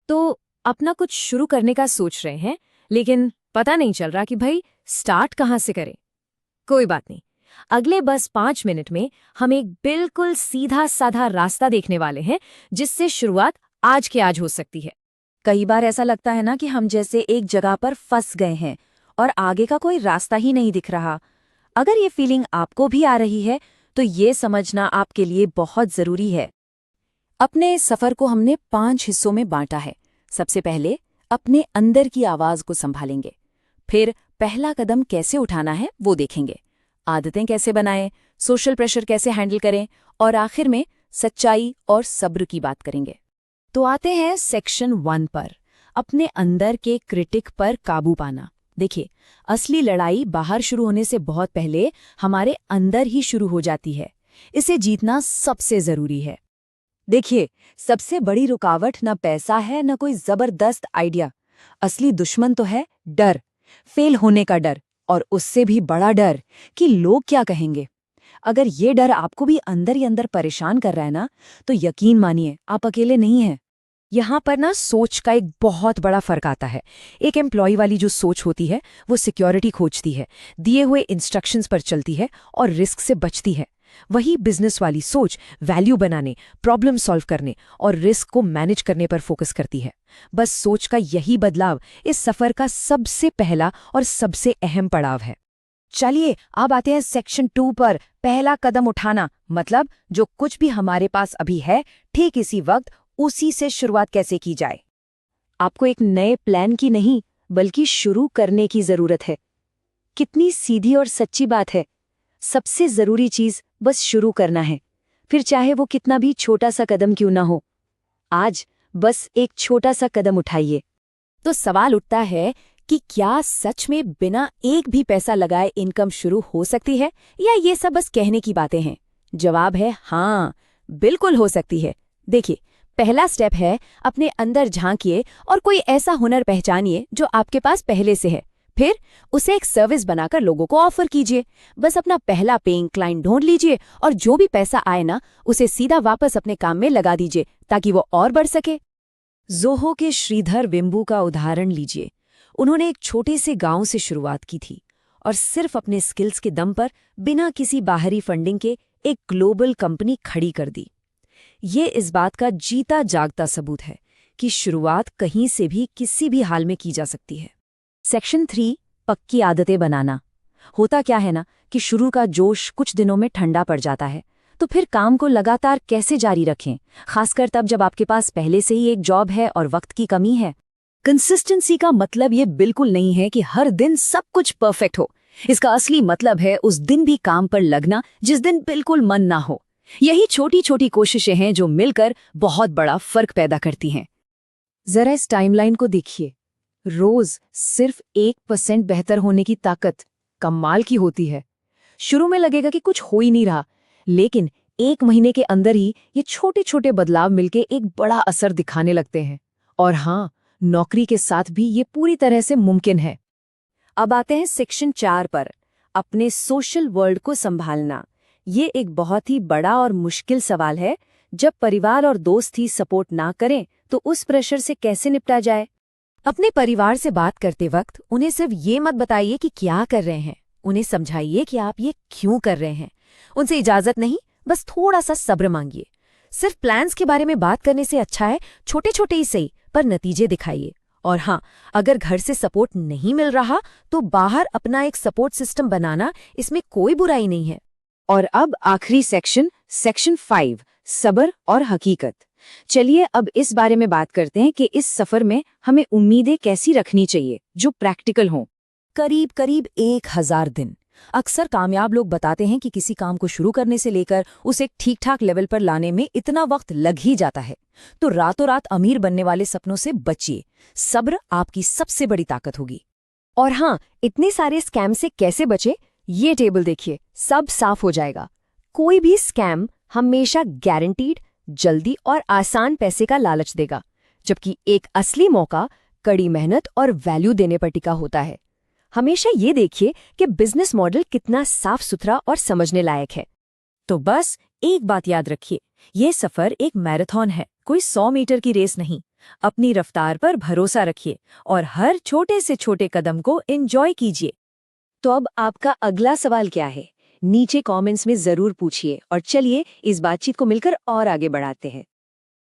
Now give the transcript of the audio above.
तो अपना कुछ शुरू करने का सोच रहे हैं, लेकिन पता नहीं चल रहा कि भाई स्टार्ट कहाँ से करें। कोई बात नहीं, अगले बस 5 मिनट में हम एक बिल्कुल सीधा साधा रास्ता देखने वाले हैं जिससे शुरुआत आज के आज हो सकती है। कई बार ऐसा लगता है ना कि हम जैसे एक जगह पर फंस गए हैं और आगे का कोई रास्ता ही नहीं दिख रहा। अगर ये फीलिंग आपको भी आ रही है तो ये समझना आपके लिए बहुत जरूरी है। अपने इस सफर को हमने 5 हिस्सों में बांटा है। सबसे पहले अपने अंदर की आवाज को संभालेंगे, फिर पहला कदम कैसे उठाना है वो देखेंगे, आदतें कैसे बनाएं, सोशल प्रेशर कैसे हैंडल करें और आखिर में सच्चाई और सब्र की बात करेंगे। तो आते हैं सेक्शन 1 पर, अपने अंदर के क्रिटिक पर काबू पाना। देखिए, असली लड़ाई बाहर शुरू होने से बहुत पहले हमारे अंदर ही शुरू हो जाती है। इसे जीतना सबसे जरूरी है। देखिए, सबसे बड़ी रुकावट न पैसा है न कोई जबरदस्त आइडिया। असली दुश्मन तो है डर, फेल होने का डर, और उससे भी बड़ा डर कि लोग क्या कहेंगे। अगर ये डर आपको भी अंदर ही अंदर परेशान कर रहा है ना, तो यकीन मानिए आप अकेले नहीं हैं। यहाँ पर ना सोच का एक बहुत बड़ा फर्क आता है। एक एम्प्लॉय वाली जो सोच होती है वो सिक्योरिटी खोजती है, दिए हुए इंस्ट्रक्शंस पर चलती है और रिस्क से बचती है। वही बिजनेस वाली सोच वैल्यू बनाने, प्रॉब्लम सॉल्व करने और रिस्क को मैनेज करने पर फोकस करती है। बस सोच का यही बदलाव इस सफर का सबसे पहला और सबसे अहम पड़ाव है। चलिए अब आते हैं सेक्शन 2 पर, पहला कदम उठाना। मतलब जो कुछ भी हमारे पास अभी है, ठीक इसी वक्त उसी से शुरुआत कैसे की जाए। आपको एक नए प्लान की नहीं, बल्कि शुरू करने की जरूरत है। कितनी सीधी और सच्ची बात है। सबसे जरूरी चीज बस शुरू करना है, फिर चाहे वो कितना भी छोटा सा कदम क्यों ना हो। आज बस एक छोटा सा कदम उठाइए। तो सवाल उठता है कि क्या सच में बिना एक भी पैसा लगाए इनकम शुरू हो सकती है, या ये सब बस कहने की बातें हैं? जवाब है हाँ, बिल्कुल हो सकती है। देखिए, पहला स्टेप है अपने अंदर झांकिए और कोई ऐसा हुनर पहचानिए जो आपके पास पहले से है। फिर उसे एक सर्विस बनाकर लोगों को ऑफर कीजिए। बस अपना पहला पेइंग क्लाइंट ढूंढ लीजिए और जो भी पैसा आए ना, उसे सीधा वापस अपने काम में लगा दीजिए ताकि वो और बढ़ सके। जोहो के श्रीधर वेम्बू का उदाहरण लीजिए। उन्होंने एक छोटे से गांव से शुरुआत की थी और सिर्फ अपने स्किल्स के दम पर बिना किसी बाहरी फंडिंग के एक ग्लोबल कंपनी खड़ी कर दी। ये इस बात का जीता जागता सबूत है कि शुरुआत कहीं से भी किसी भी हाल में की जा सकती है। सेक्शन 3, पक्की आदतें बनाना। होता क्या है ना कि शुरू का जोश कुछ दिनों में ठंडा पड़ जाता है, तो फिर काम को लगातार कैसे जारी रखें, खासकर तब जब आपके पास पहले से ही एक जॉब है और वक्त की कमी है। कंसिस्टेंसी का मतलब ये बिल्कुल नहीं है कि हर दिन सब कुछ परफेक्ट हो। इसका असली मतलब है उस दिन भी काम पर लगना जिस दिन बिल्कुल मन ना हो। यही छोटी छोटी कोशिशें हैं जो मिलकर बहुत बड़ा फर्क पैदा करती हैं। जरा इस टाइमलाइन को देखिए। रोज सिर्फ 1% बेहतर होने की ताकत कमाल की होती है। शुरू में लगेगा कि कुछ हो ही नहीं रहा, लेकिन 1 महीने के अंदर ही ये छोटे छोटे बदलाव मिलके एक बड़ा असर दिखाने लगते हैं। और हाँ, नौकरी के साथ भी ये पूरी तरह से मुमकिन है। अब आते हैं सेक्शन 4 पर, अपने सोशल वर्ल्ड को संभालना। ये एक बहुत ही बड़ा और मुश्किल सवाल है। जब परिवार और दोस्त ही सपोर्ट ना करें तो उस प्रेशर से कैसे निपटा जाए। अपने परिवार से बात करते वक्त उन्हें सिर्फ ये मत बताइए कि क्या कर रहे हैं, उन्हें समझाइए कि आप ये क्यों कर रहे हैं। उनसे इजाजत नहीं, बस थोड़ा सा सब्र मांगिए। सिर्फ प्लान्स के बारे में बात करने से अच्छा है छोटे छोटे ही सही पर नतीजे दिखाइए। और हाँ, अगर घर से सपोर्ट नहीं मिल रहा तो बाहर अपना एक सपोर्ट सिस्टम बनाना, इसमें कोई बुराई नहीं है। और अब आखिरी सेक्शन 5, सब्र और हकीकत। चलिए अब इस बारे में बात करते हैं कि इस सफर में हमें उम्मीदें कैसी रखनी चाहिए जो प्रैक्टिकल हों। करीब करीब 1000 दिन। अक्सर कामयाब लोग बताते हैं कि किसी काम को शुरू करने से लेकर उसे एक ठीक ठाक लेवल पर लाने में इतना वक्त लग ही जाता है। तो रातों रात अमीर बनने वाले सपनों से बचिए। सब्र आपकी सबसे बड़ी ताकत होगी। और हाँ, इतने सारे स्कैम से कैसे बचे, ये टेबल देखिए, सब साफ हो जाएगा। कोई भी स्कैम हमेशा गारंटीड, जल्दी और आसान पैसे का लालच देगा, जबकि एक असली मौका कड़ी मेहनत और वैल्यू देने पर टिका होता है। हमेशा ये देखिए कि बिजनेस मॉडल कितना साफ सुथरा और समझने लायक है। तो बस एक बात याद रखिए, ये सफर एक मैराथन है, कोई 100 मीटर की रेस नहीं। अपनी रफ्तार पर भरोसा रखिए और हर छोटे से छोटे कदम को एंजॉय कीजिए। तो अब आपका अगला सवाल क्या है? नीचे कमेंट्स में जरूर पूछिए और चलिए इस बातचीत को मिलकर और आगे बढ़ाते हैं।